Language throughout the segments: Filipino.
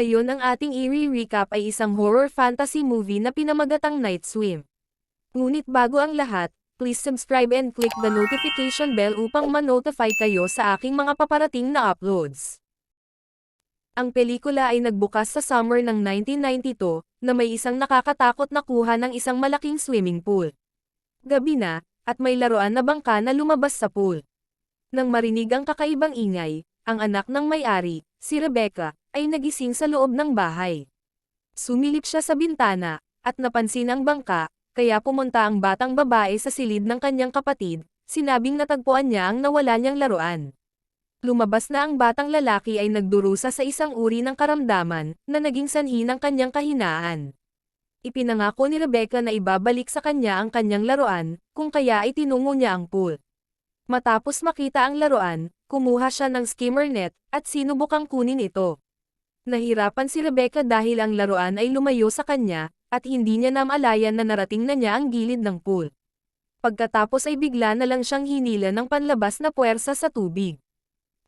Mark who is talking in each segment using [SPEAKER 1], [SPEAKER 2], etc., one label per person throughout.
[SPEAKER 1] Ngayon ang ating i-recap ay isang horror fantasy movie na pinamagatang Night Swim. Ngunit bago ang lahat, please subscribe and click the notification bell upang ma-notify kayo sa aking mga paparating na uploads. Ang pelikula ay nagbukas sa summer ng 1992, na may isang nakakatakot na kuha ng isang malaking swimming pool. Gabi na, at may laruan na bangka na lumabas sa pool. Nang marinig ang kakaibang ingay, ang anak ng may-ari, si Rebecca, ay nagising sa loob ng bahay. Sumilip siya sa bintana, at napansin ang bangka, kaya pumunta ang batang babae sa silid ng kanyang kapatid, sinabing natagpuan niya ang nawala niyang laruan. Lumabas na ang batang lalaki ay nagdurusa sa isang uri ng karamdaman, na naging sanhi ng kanyang kahinaan. Ipinangako ni Rebecca na ibabalik sa kanya ang kanyang laruan, kung kaya ay tinungo niya ang pool. Matapos makita ang laruan, kumuha siya ng skimmer net, at sinubukang kunin ito. Nahirapan si Rebecca dahil ang laruan ay lumayo sa kanya, at hindi niya namalayan na narating na niya ang gilid ng pool. Pagkatapos ay bigla na lang siyang hinila ng panlabas na puwersa sa tubig.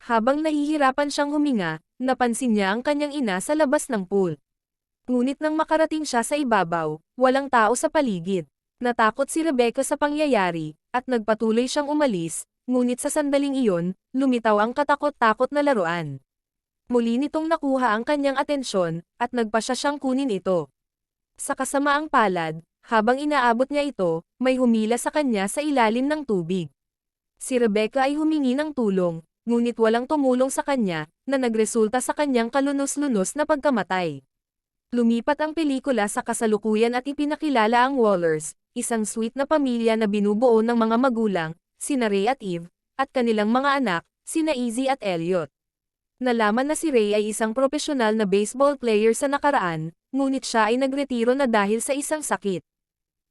[SPEAKER 1] Habang nahihirapan siyang huminga, napansin niya ang kanyang ina sa labas ng pool. Ngunit nang makarating siya sa ibabaw, walang tao sa paligid. Natakot si Rebecca sa pangyayari, at nagpatuloy siyang umalis, ngunit sa sandaling iyon, lumitaw ang katakot-takot na laruan. Muli nitong nakuha ang kanyang atensyon, at nagpasya siyang kunin ito. Sa kasamaang palad, habang inaabot niya ito, may humila sa kanya sa ilalim ng tubig. Si Rebecca ay humingi ng tulong, ngunit walang tumulong sa kanya, na nagresulta sa kanyang kalunos-lunos na pagkamatay. Lumipat ang pelikula sa kasalukuyan at ipinakilala ang Wallers, isang sweet na pamilya na binubuo ng mga magulang, sina Ray at Eve, at kanilang mga anak, sina Izzy at Elliot. Nalaman na si Ray ay isang profesional na baseball player sa nakaraan, ngunit siya ay nagretiro na dahil sa isang sakit.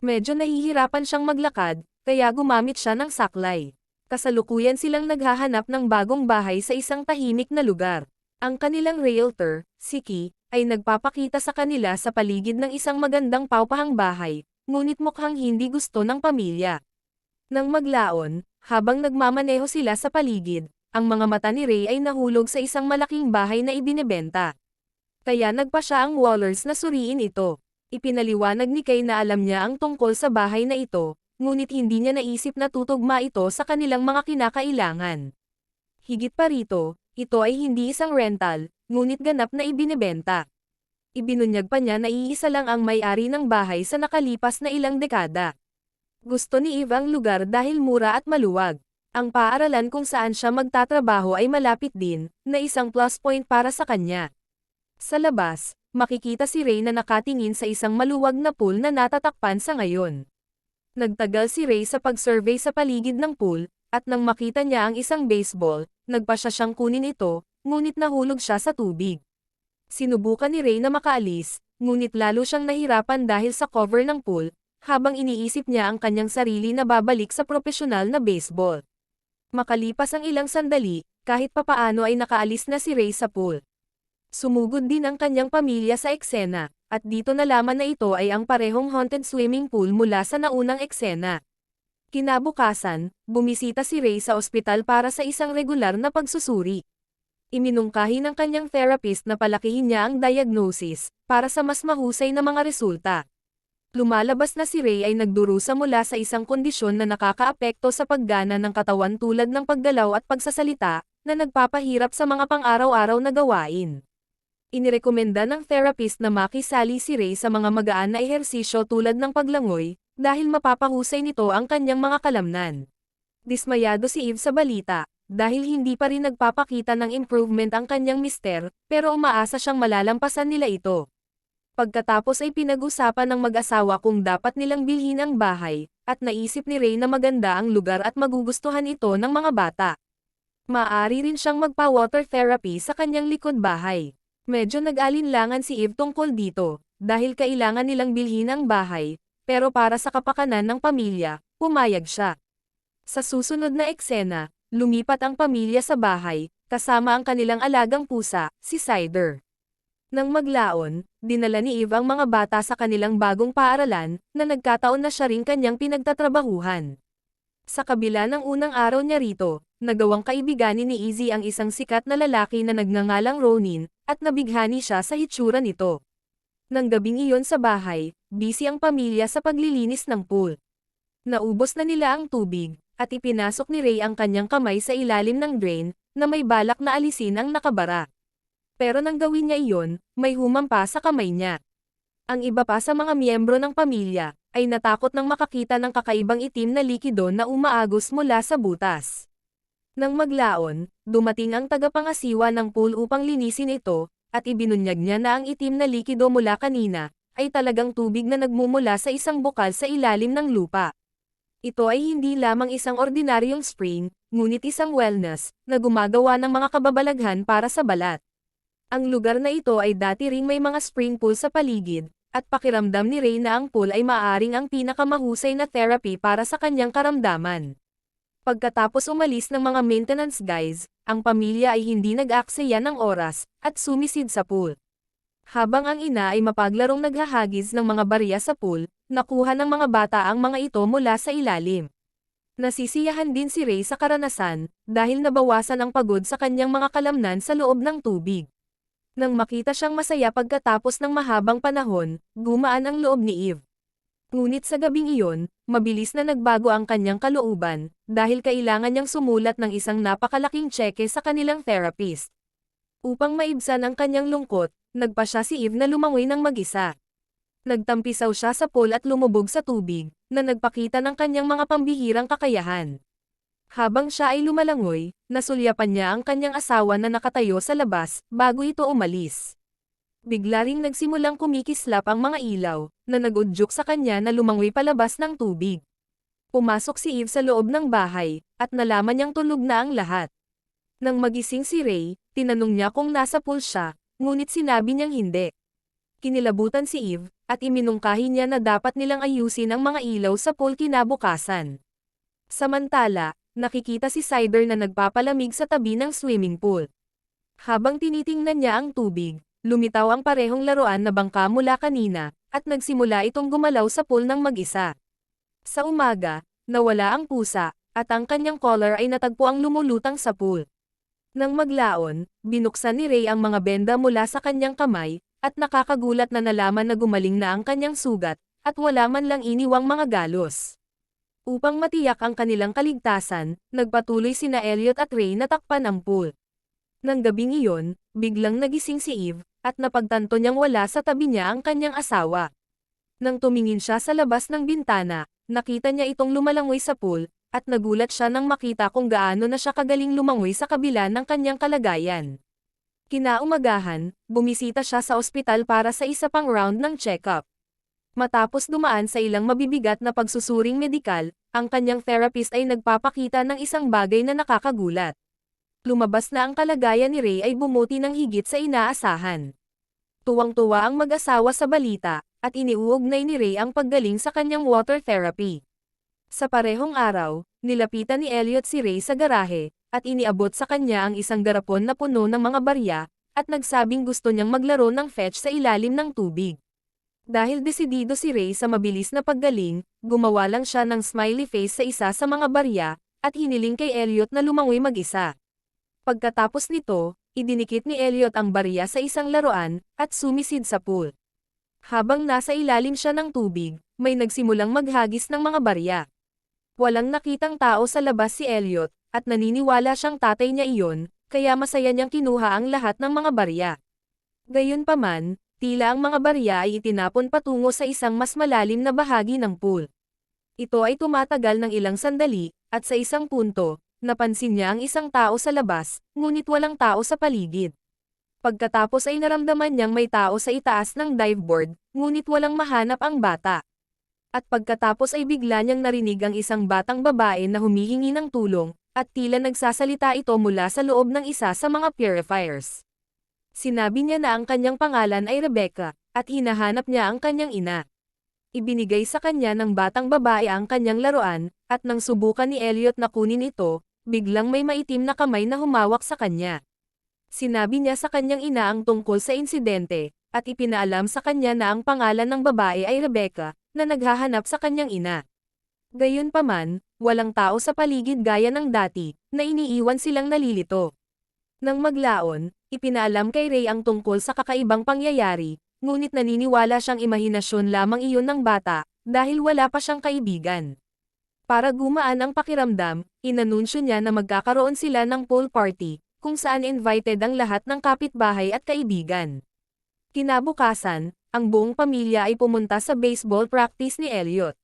[SPEAKER 1] Medyo nahihirapan siyang maglakad, kaya gumamit siya ng saklay. Kasalukuyan silang naghahanap ng bagong bahay sa isang tahimik na lugar. Ang kanilang realtor, si Key, ay nagpapakita sa kanila sa paligid ng isang magandang paupahang bahay, ngunit mukhang hindi gusto ng pamilya. Nang maglaon, habang nagmamaneho sila sa paligid, ang mga mata ni Ray ay nahulog sa isang malaking bahay na ibinebenta. Kaya nagpa siya ang Wallers na suriin ito. Ipinaliwanag ni Kay na alam niya ang tungkol sa bahay na ito, ngunit hindi niya naisip na tutugma ito sa kanilang mga kinakailangan. Higit pa rito, ito ay hindi isang rental, ngunit ganap na ibinebenta. Ibinunyag pa niya na iisa lang ang may-ari ng bahay sa nakalipas na ilang dekada. Gusto ni Eve ang lugar dahil mura at maluwag. Ang paaralan kung saan siya magtatrabaho ay malapit din, na isang plus point para sa kanya. Sa labas, makikita si Ray na nakatingin sa isang maluwag na pool na natatakpan sa ngayon. Nagtagal si Ray sa pag-survey sa paligid ng pool, at nang makita niya ang isang baseball, nagpasya siyang kunin ito, ngunit nahulog siya sa tubig. Sinubukan ni Ray na makaalis, ngunit lalo siyang nahirapan dahil sa cover ng pool, habang iniisip niya ang kanyang sarili na babalik sa profesional na baseball. Makalipas ang ilang sandali, kahit papaano ay nakaalis na si Ray sa pool. Sumugod din ang kanyang pamilya sa eksena, at dito nalaman na ito ay ang parehong haunted swimming pool mula sa naunang eksena. Kinabukasan, bumisita si Ray sa ospital para sa isang regular na pagsusuri. Iminungkahi ng kanyang therapist na palakihin niya ang diagnosis, para sa mas mahusay na mga resulta. Lumalabas na si Ray ay nagdurusa mula sa isang kondisyon na nakakaapekto sa paggana ng katawan tulad ng paggalaw at pagsasalita, na nagpapahirap sa mga pang-araw-araw na gawain. Inirekomenda ng therapist na makisali si Ray sa mga magaan na ehersisyo tulad ng paglangoy, dahil mapapahusay nito ang kanyang mga kalamnan. Dismayado si Eve sa balita, dahil hindi pa rin nagpapakita ng improvement ang kanyang mister, pero umaasa siyang malalampasan nila ito. Pagkatapos ay pinag-usapan ng mag-asawa kung dapat nilang bilhin ang bahay, at naisip ni Ray na maganda ang lugar at magugustuhan ito ng mga bata. Maaari rin siyang magpa-water therapy sa kanyang likod bahay. Medyo nag-alinlangan si Eve tungkol dito, dahil kailangan nilang bilhin ang bahay, pero para sa kapakanan ng pamilya, pumayag siya. Sa susunod na eksena, lumipat ang pamilya sa bahay, kasama ang kanilang alagang pusa, si Cider. Nang maglaon, dinala ni Eve ang mga bata sa kanilang bagong paaralan, na nagkataon na siya rin kanyang pinagtatrabahuhan. Sa kabila ng unang araw niya rito, nagawang kaibiganin ni Izzy ang isang sikat na lalaki na nagngangalang Ronin, at nabighani siya sa hitsura nito. Nang gabing iyon sa bahay, busy ang pamilya sa paglilinis ng pool. Naubos na nila ang tubig, at ipinasok ni Ray ang kanyang kamay sa ilalim ng drain, na may balak na alisin ang nakabara. Pero nang gawin niya iyon, may humampa sa kamay niya. Ang iba pa sa mga miyembro ng pamilya, ay natakot nang makakita ng kakaibang itim na likido na umaagos mula sa butas. Nang maglaon, dumating ang tagapangasiwa ng pool upang linisin ito, at ibinunyag niya na ang itim na likido mula kanina, ay talagang tubig na nagmumula sa isang bukal sa ilalim ng lupa. Ito ay hindi lamang isang ordinaryong spring, ngunit isang wellness, na gumagawa ng mga kababalaghan para sa balat. Ang lugar na ito ay dati ring may mga spring pool sa paligid, at pakiramdam ni Ray na ang pool ay maaaring ang pinakamahusay na therapy para sa kanyang karamdaman. Pagkatapos umalis ng mga maintenance guys, ang pamilya ay hindi nag-aksaya ng oras, at sumisid sa pool. Habang ang ina ay mapaglarong naghahagis ng mga barya sa pool, nakuha ng mga bata ang mga ito mula sa ilalim. Nasisiyahan din si Ray sa karanasan, dahil nabawasan ang pagod sa kanyang mga kalamnan sa loob ng tubig. Nang makita siyang masaya pagkatapos ng mahabang panahon, gumaan ang loob ni Eve. Ngunit sa gabing iyon, mabilis na nagbago ang kanyang kalooban, dahil kailangan niyang sumulat ng isang napakalaking tseke sa kanilang therapist. Upang maibsan ang kanyang lungkot, nagpa siya si Eve na lumangoy ng mag-isa. Nagtampisaw siya sa pool at lumubog sa tubig, na nagpakita ng kanyang mga pambihirang kakayahan. Habang siya ay lumalangoy, nasulyapan niya ang kanyang asawa na nakatayo sa labas, bago ito umalis. Bigla ring nagsimulang kumikislap ang mga ilaw, na nag-udyok sa kanya na lumangoy palabas ng tubig. Pumasok si Eve sa loob ng bahay, at nalaman niyang tulog na ang lahat. Nang magising si Ray, tinanong niya kung nasa pool siya, ngunit sinabi niyang hindi. Kinilabutan si Eve, at iminungkahi niya na dapat nilang ayusin ang mga ilaw sa pool kinabukasan. Samantala, nakikita si Cider na nagpapalamig sa tabi ng swimming pool. Habang tinitingnan niya ang tubig, lumitaw ang parehong laruan na bangka mula kanina, at nagsimula itong gumalaw sa pool ng mag-isa. Sa umaga, nawala ang pusa, at ang kanyang collar ay natagpo ang lumulutang sa pool. Nang maglaon, binuksan ni Ray ang mga benda mula sa kanyang kamay, at nakakagulat na nalaman na gumaling na ang kanyang sugat, at wala man lang iniwang mga galos. Upang matiyak ang kanilang kaligtasan, nagpatuloy sina Elliot at Ray na takpan ang pool. Nang gabing iyon, biglang nagising si Eve, at napagtanto niyang wala sa tabi niya ang kanyang asawa. Nang tumingin siya sa labas ng bintana, nakita niya itong lumalangoy sa pool, at nagulat siya nang makita kung gaano na siya kagaling lumangoy sa kabila ng kanyang kalagayan. Kinaumagahan, bumisita siya sa ospital para sa isa pang round ng check-up. Matapos dumaan sa ilang mabibigat na pagsusuring medikal, ang kanyang therapist ay nagpapakita ng isang bagay na nakakagulat. Lumabas na ang kalagayan ni Ray ay bumuti ng higit sa inaasahan. Tuwang-tuwa ang mag-asawa sa balita, at iniuugnay ni Ray ang paggaling sa kanyang water therapy. Sa parehong araw, nilapitan ni Elliot si Ray sa garahe, at iniabot sa kanya ang isang garapon na puno ng mga barya, at nagsabing gusto niyang maglaro ng fetch sa ilalim ng tubig. Dahil desidido si Ray sa mabilis na paggaling, gumawa lang siya ng smiley face sa isa sa mga barya, at hiniling kay Elliot na lumangoy mag-isa. Pagkatapos nito, idinikit ni Elliot ang barya sa isang laruan, at sumisid sa pool. Habang nasa ilalim siya ng tubig, may nagsimulang maghagis ng mga barya. Walang nakitang tao sa labas si Elliot, at naniniwala siyang tatay niya iyon, kaya masaya niyang kinuha ang lahat ng mga barya. Gayunpaman, tila ang mga barya ay itinapon patungo sa isang mas malalim na bahagi ng pool. Ito ay tumatagal ng ilang sandali, at sa isang punto, napansin niya ang isang tao sa labas, ngunit walang tao sa paligid. Pagkatapos ay naramdaman niyang may tao sa itaas ng diveboard, ngunit walang mahanap ang bata. At pagkatapos ay bigla niyang narinig ang isang batang babae na humihingi ng tulong, at tila nagsasalita ito mula sa loob ng isa sa mga purifiers. Sinabi niya na ang kanyang pangalan ay Rebecca, at hinahanap niya ang kanyang ina. Ibinigay sa kanya ng batang babae ang kanyang laruan, at nang subukan ni Elliot na kunin ito, biglang may maitim na kamay na humawak sa kanya. Sinabi niya sa kanyang ina ang tungkol sa insidente, at ipinaalam sa kanya na ang pangalan ng babae ay Rebecca, na naghahanap sa kanyang ina. Gayunpaman, walang tao sa paligid gaya ng dati, na iniiwan silang nalilito. Nang maglaon, ipinaalam kay Ray ang tungkol sa kakaibang pangyayari, ngunit naniniwala siyang imahinasyon lamang iyon ng bata, dahil wala pa siyang kaibigan. Para gumaan ang pakiramdam, inanunsyo niya na magkakaroon sila ng pool party, kung saan invited ang lahat ng kapitbahay at kaibigan. Kinabukasan, ang buong pamilya ay pumunta sa baseball practice ni Elliot.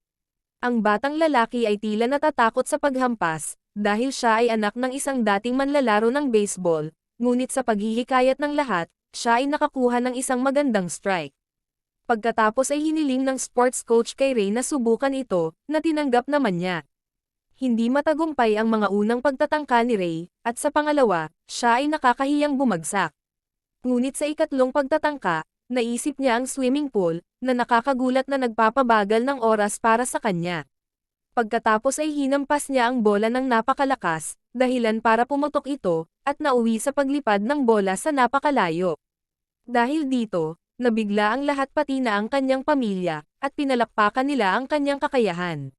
[SPEAKER 1] Ang batang lalaki ay tila natatakot sa paghampas, dahil siya ay anak ng isang dating manlalaro ng baseball, ngunit sa paghihikayat ng lahat, siya ay nakakuha ng isang magandang strike. Pagkatapos ay hiniling ng sports coach kay Ray na subukan ito, na tinanggap naman niya. Hindi matagumpay ang mga unang pagtatangka ni Ray, at sa pangalawa, siya ay nakakahiyang bumagsak. Ngunit sa ikatlong pagtatangka, naisip niya ang swimming pool, na nakakagulat na nagpapabagal ng oras para sa kanya. Pagkatapos ay hinampas niya ang bola ng napakalakas, dahilan para pumutok ito, at nauwi sa paglipad ng bola sa napakalayo. Dahil dito, nabigla ang lahat pati na ang kanyang pamilya, at pinalakpakan nila ang kanyang kakayahan.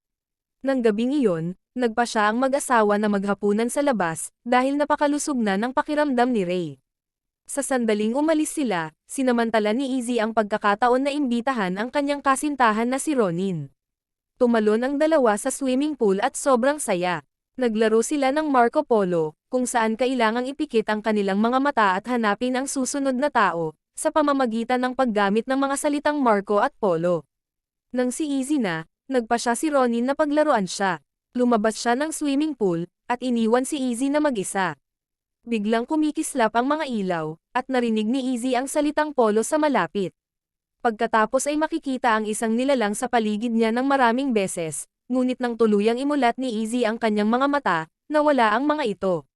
[SPEAKER 1] Nang gabing iyon, nagpa siya ang mag-asawa na maghapunan sa labas, dahil napakalusog na ng pakiramdam ni Ray. Sa sandaling umalis sila, sinamantala ni Izzy ang pagkakataon na imbitahan ang kanyang kasintahan na si Ronin. Tumalon ang dalawa sa swimming pool at sobrang saya. Naglaro sila ng Marco Polo, kung saan kailangang ipikit ang kanilang mga mata at hanapin ang susunod na tao, sa pamamagitan ng paggamit ng mga salitang Marco at Polo. Nang si Izzy na, nagpa siya si Ronin na paglaruan siya. Lumabas siya ng swimming pool, at iniwan si Izzy na mag-isa. Biglang kumikislap ang mga ilaw, at narinig ni Izzy ang salitang Polo sa malapit. Pagkatapos ay makikita ang isang nilalang sa paligid niya ng maraming beses, ngunit nang tuluyang imulat ni Izzy ang kanyang mga mata, nawala ang mga ito.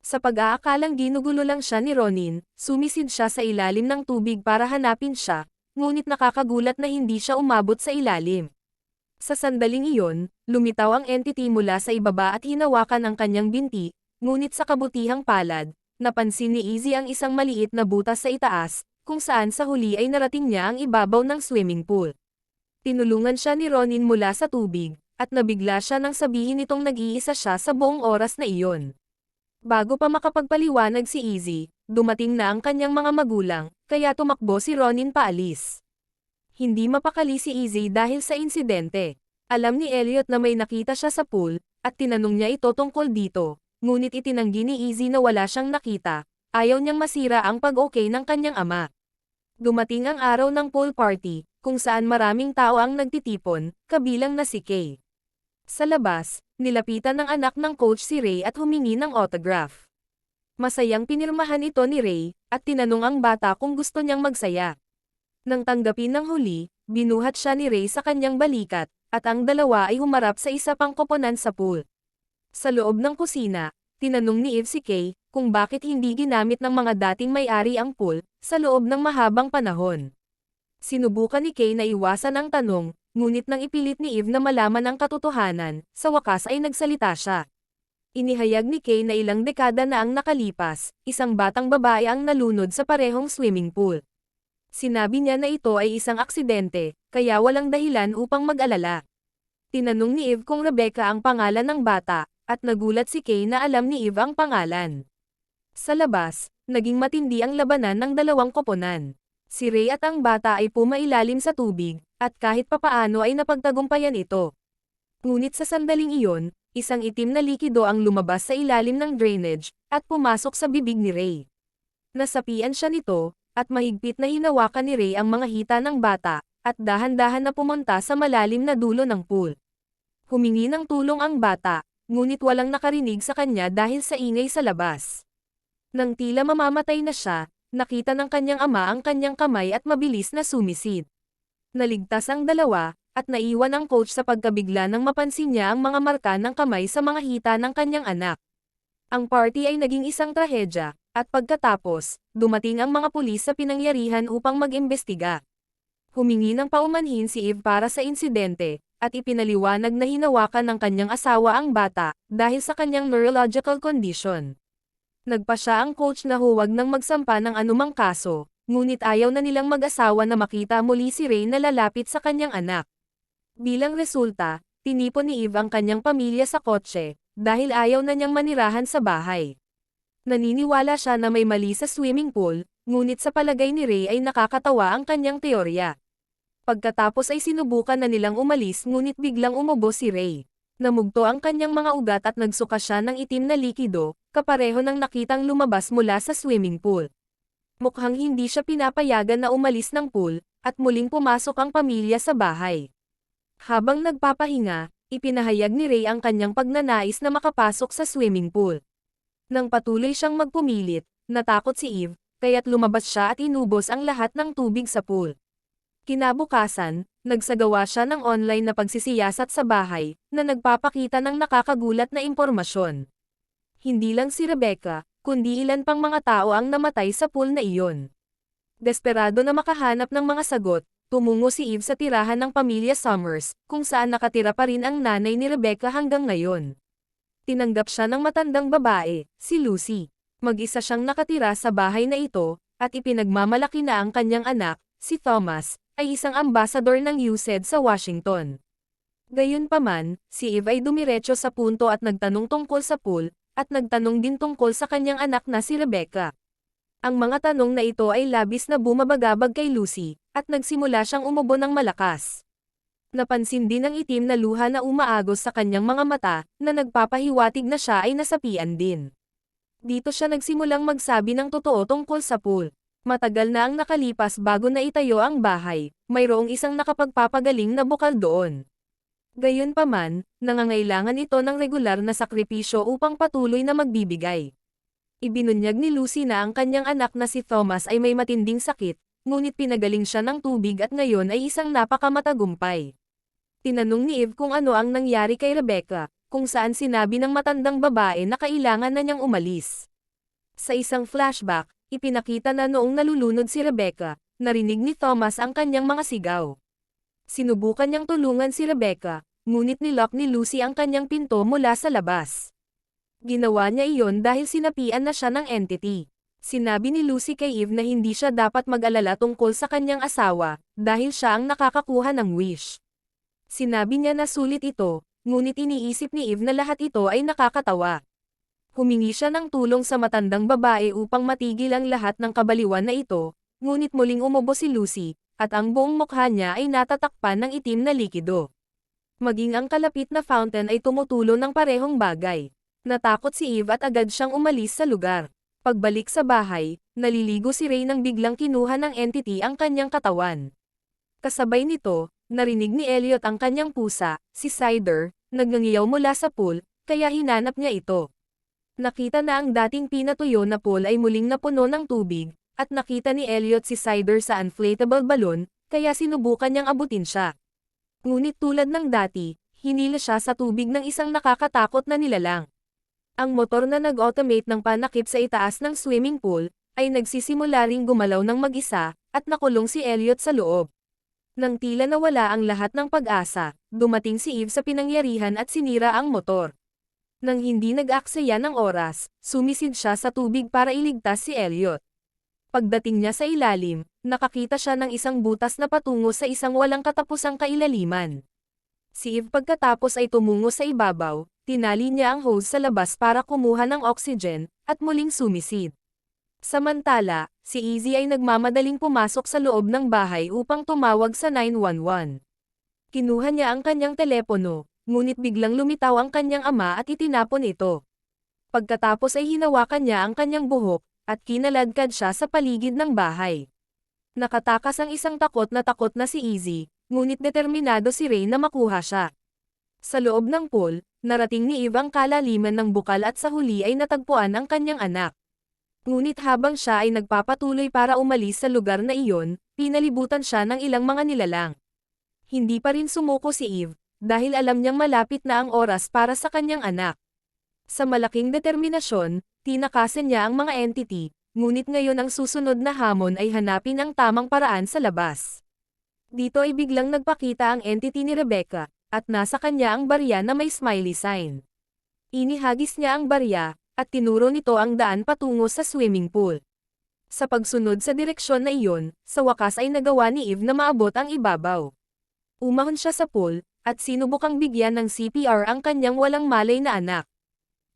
[SPEAKER 1] Sa pag-aakalang ginugulo lang siya ni Ronin, sumisid siya sa ilalim ng tubig para hanapin siya, ngunit nakakagulat na hindi siya umabot sa ilalim. Sa sandaling iyon, lumitaw ang entity mula sa ibaba at hinawakan ang kanyang binti, ngunit sa kabutihang palad, napansin ni Izzy ang isang maliit na butas sa itaas, kung saan sa huli ay narating niya ang ibabaw ng swimming pool. Tinulungan siya ni Ronin mula sa tubig, at nabigla siya nang sabihin nitong nag-iisa siya sa buong oras na iyon. Bago pa makapagpaliwanag si Izzy, dumating na ang kanyang mga magulang, kaya tumakbo si Ronin paalis. Hindi mapakali si Izzy dahil sa insidente. Alam ni Elliot na may nakita siya sa pool, at tinanong niya ito tungkol dito, ngunit itinanggi ni Izzy na wala siyang nakita, ayaw niyang masira ang pag-okay ng kanyang ama. Dumating ang araw ng pool party, kung saan maraming tao ang nagtitipon, kabilang na si Kay. Sa labas, nilapitan ng anak ng coach si Ray at humingi ng autograph. Masayang pinirmahan ito ni Ray, at tinanong ang bata kung gusto niyang magsaya. Nang tanggapin ng huli, binuhat siya ni Ray sa kanyang balikat, at ang dalawa ay humarap sa isa pang koponan sa pool. Sa loob ng kusina, tinanong ni Eve si Kay, kung bakit hindi ginamit ng mga dating may-ari ang pool, sa loob ng mahabang panahon. Sinubukan ni Kay na iwasan ang tanong, ngunit nang ipilit ni Eve na malaman ang katotohanan, sa wakas ay nagsalita siya. Inihayag ni Kay na ilang dekada na ang nakalipas, isang batang babae ang nalunod sa parehong swimming pool. Sinabi niya na ito ay isang aksidente, kaya walang dahilan upang mag-alala. Tinanong ni Eve kung Rebecca ang pangalan ng bata, at nagulat si Kay na alam ni Eve ang pangalan. Sa labas, naging matindi ang labanan ng dalawang koponan. Si Ray at ang bata ay pumailalim sa tubig, at kahit papaano ay napagtagumpayan ito. Ngunit sa sandaling iyon, isang itim na likido ang lumabas sa ilalim ng drainage, at pumasok sa bibig ni Ray. Nasapian siya nito, at mahigpit na hinawakan ni Ray ang mga hita ng bata, at dahan-dahan na pumunta sa malalim na dulo ng pool. Humingi ng tulong ang bata, ngunit walang nakarinig sa kanya dahil sa ingay sa labas. Nang tila mamamatay na siya, nakita ng kanyang ama ang kanyang kamay at mabilis na sumisid. Naligtas ang dalawa, at naiwan ang coach sa pagkabigla nang mapansin niya ang mga marka ng kamay sa mga hita ng kanyang anak. Ang party ay naging isang trahedya, at pagkatapos, dumating ang mga pulis sa pinangyarihan upang mag-imbestiga. Humingi ng paumanhin si Eve para sa insidente, at ipinaliwanag na hinawakan ng kanyang asawa ang bata, dahil sa kanyang neurological condition. Nagpa siya ang coach na huwag nang magsampa ng anumang kaso, ngunit ayaw na nilang mag-asawa na makita muli si Ray na lalapit sa kanyang anak. Bilang resulta, tinipon ni Eve ang kanyang pamilya sa kotse, dahil ayaw na niyang manirahan sa bahay. Naniniwala siya na may mali sa swimming pool, ngunit sa palagay ni Ray ay nakakatawa ang kanyang teorya. Pagkatapos ay sinubukan na nilang umalis ngunit biglang umubo si Ray. Namugto ang kanyang mga ugat at nagsuka siya ng itim na likido, kapareho ng nakitang lumabas mula sa swimming pool. Mukhang hindi siya pinapayagan na umalis ng pool, at muling pumasok ang pamilya sa bahay. Habang nagpapahinga, ipinahayag ni Ray ang kanyang pagnanais na makapasok sa swimming pool. Nang patuloy siyang magpumilit, natakot si Eve, kaya't lumabas siya at inubos ang lahat ng tubig sa pool. Kinabukasan, nagsagawa siya ng online na pagsisiyasat sa bahay, na nagpapakita ng nakakagulat na impormasyon. Hindi lang si Rebecca, kundi ilan pang mga tao ang namatay sa pool na iyon. Desperado na makahanap ng mga sagot, tumungo si Eve sa tirahan ng pamilya Summers, kung saan nakatira pa rin ang nanay ni Rebecca hanggang ngayon. Tinanggap siya ng matandang babae, si Lucy. Mag-isa siyang nakatira sa bahay na ito, at ipinagmamalaki na ang kanyang anak, si Thomas, ay isang ambasador ng USAID sa Washington. Gayunpaman, si Eve ay dumiretso sa punto at nagtanong tungkol sa pool, at nagtanong din tungkol sa kanyang anak na si Rebecca. Ang mga tanong na ito ay labis na bumabagabag kay Lucy, at nagsimula siyang umubo ng malakas. Napansin din ang itim na luha na umaagos sa kanyang mga mata, na nagpapahiwatig na siya ay nasapian din. Dito siya nagsimulang magsabi ng totoo tungkol sa pool. Matagal na ang nakalipas bago na itayo ang bahay, mayroong isang nakapagpapagaling na bukal doon. Gayunpaman, nangangailangan ito ng regular na sakripisyo upang patuloy na magbibigay. Ibinunyag ni Lucy na ang kanyang anak na si Thomas ay may matinding sakit, ngunit pinagaling siya ng tubig at ngayon ay isang napakamatagumpay. Tinanong ni Eve kung ano ang nangyari kay Rebecca, kung saan sinabi ng matandang babae na kailangan na niyang umalis. Sa isang flashback, ipinakita na noong nalulunod si Rebecca, narinig ni Thomas ang kanyang mga sigaw. Sinubukan niyang tulungan si Rebecca, ngunit nilock ni Lucy ang kanyang pinto mula sa labas. Ginawa niya iyon dahil sinapian na siya ng entity. Sinabi ni Lucy kay Eve na hindi siya dapat mag-alala tungkol sa kanyang asawa, dahil siya ang nakakakuha ng wish. Sinabi niya na sulit ito, ngunit iniisip ni Eve na lahat ito ay nakakatawa. Humingi siya ng tulong sa matandang babae upang matigil ang lahat ng kabaliwan na ito, ngunit muling umubo si Lucy, at ang buong mukha niya ay natatakpan ng itim na likido. Maging ang kalapit na fountain ay tumutulo ng parehong bagay. Natakot si Eve at agad siyang umalis sa lugar. Pagbalik sa bahay, naliligo si Ray nang biglang kinuha ng entity ang kanyang katawan. Kasabay nito, narinig ni Elliot ang kanyang pusa, si Cider, nagngangiyaw mula sa pool, kaya hinanap niya ito. Nakita na ang dating pinatuyo na pool ay muling napuno ng tubig, at nakita ni Elliot si Cider sa inflatable balloon, kaya sinubukan niyang abutin siya. Ngunit tulad ng dati, hinila siya sa tubig ng isang nakakatakot na nilalang. Ang motor na nag-automate ng panakip sa itaas ng swimming pool, ay nagsisimula ring gumalaw ng mag-isa, at nakulong si Elliot sa loob. Nang tila nawala ang lahat ng pag-asa, dumating si Eve sa pinangyarihan at sinira ang motor. Nang hindi nag-aksaya ng oras, sumisid siya sa tubig para iligtas si Elliot. Pagdating niya sa ilalim, nakakita siya ng isang butas na patungo sa isang walang katapusang kailaliman. Si Eve pagkatapos ay tumungo sa ibabaw, tinali niya ang hose sa labas para kumuha ng oxygen, at muling sumisid. Samantala, si Izzy ay nagmamadaling pumasok sa loob ng bahay upang tumawag sa 911. Kinuha niya ang kanyang telepono, ngunit biglang lumitaw ang kanyang ama at itinapon ito. Pagkatapos ay hinawakan niya ang kanyang buhok, at kinaladkad siya sa paligid ng bahay. Nakatakas ang isang takot na si Izzy, ngunit determinado si Ray na makuha siya. Sa loob ng pool, narating ni Eve ang kalaliman ng bukal at sa huli ay natagpuan ang kanyang anak. Ngunit habang siya ay nagpapatuloy para umalis sa lugar na iyon, pinalibutan siya ng ilang mga nilalang. Hindi pa rin sumuko si Eve, dahil alam niyang malapit na ang oras para sa kanyang anak. Sa malaking determinasyon, tinakasan niya ang mga entity, ngunit ngayon ang susunod na hamon ay hanapin ang tamang paraan sa labas. Dito ay biglang nagpakita ang entity ni Rebecca, at nasa kanya ang barya na may smiley sign. Inihagis niya ang barya, at tinuro nito ang daan patungo sa swimming pool. Sa pagsunod sa direksyon na iyon, sa wakas ay nagawa ni Eve na maabot ang ibabaw. Umahon siya sa pool, at sinubukang bigyan ng CPR ang kanyang walang malay na anak.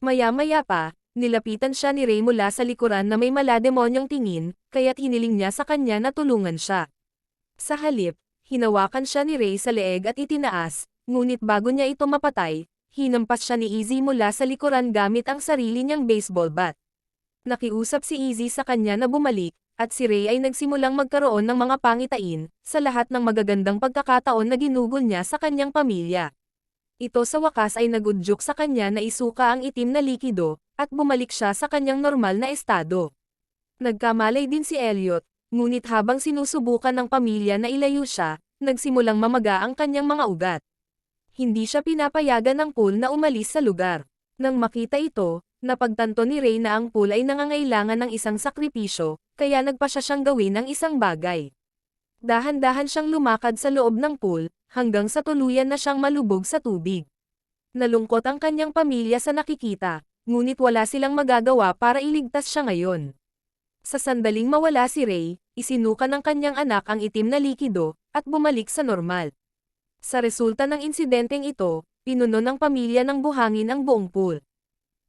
[SPEAKER 1] Maya-maya pa, Nilapitan siya ni Ray mula sa likuran na may malademonyong tingin, kaya't hiniling niya sa kanya na tulungan siya. Sa halip, hinawakan siya ni Ray sa leeg at itinaas, ngunit bago niya ito mapatay, hinampas siya ni Izzy mula sa likuran gamit ang sarili niyang baseball bat. Nakiusap si Izzy sa kanya na bumalik, at si Ray ay nagsimulang magkaroon ng mga pangitain, sa lahat ng magagandang pagkakataon na ginugol niya sa kanyang pamilya. Ito sa wakas ay nagudyok sa kanya na isuka ang itim na likido, at bumalik siya sa kanyang normal na estado. Nagkamalay din si Elliot, ngunit habang sinusubukan ng pamilya na ilayo siya, nagsimulang mamaga ang kanyang mga ugat. Hindi siya pinapayagan ng pool na umalis sa lugar. Nang makita ito, napagtanto ni Ray na ang pool ay nangangailangan ng isang sakripisyo, kaya nagpa siya siyang gawin ng isang bagay. Dahan-dahan siyang lumakad sa loob ng pool, hanggang sa tuluyan na siyang malubog sa tubig. Nalungkot ang kanyang pamilya sa nakikita, ngunit wala silang magagawa para iligtas siya ngayon. Sa sandaling mawala si Ray, isinuka ng kanyang anak ang itim na likido, at bumalik sa normal. Sa resulta ng insidenteng ito, pinuno ng pamilya ng buhangin ang buong pool.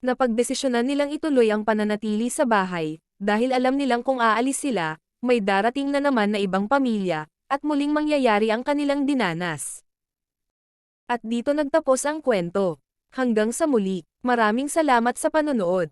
[SPEAKER 1] Napagdesisyonan nilang ituloy ang pananatili sa bahay, dahil alam nilang kung aalis sila, may darating na naman na ibang pamilya, at muling mangyayari ang kanilang dinanas. At dito nagtapos ang kwento. Hanggang sa muli, maraming salamat sa panonood.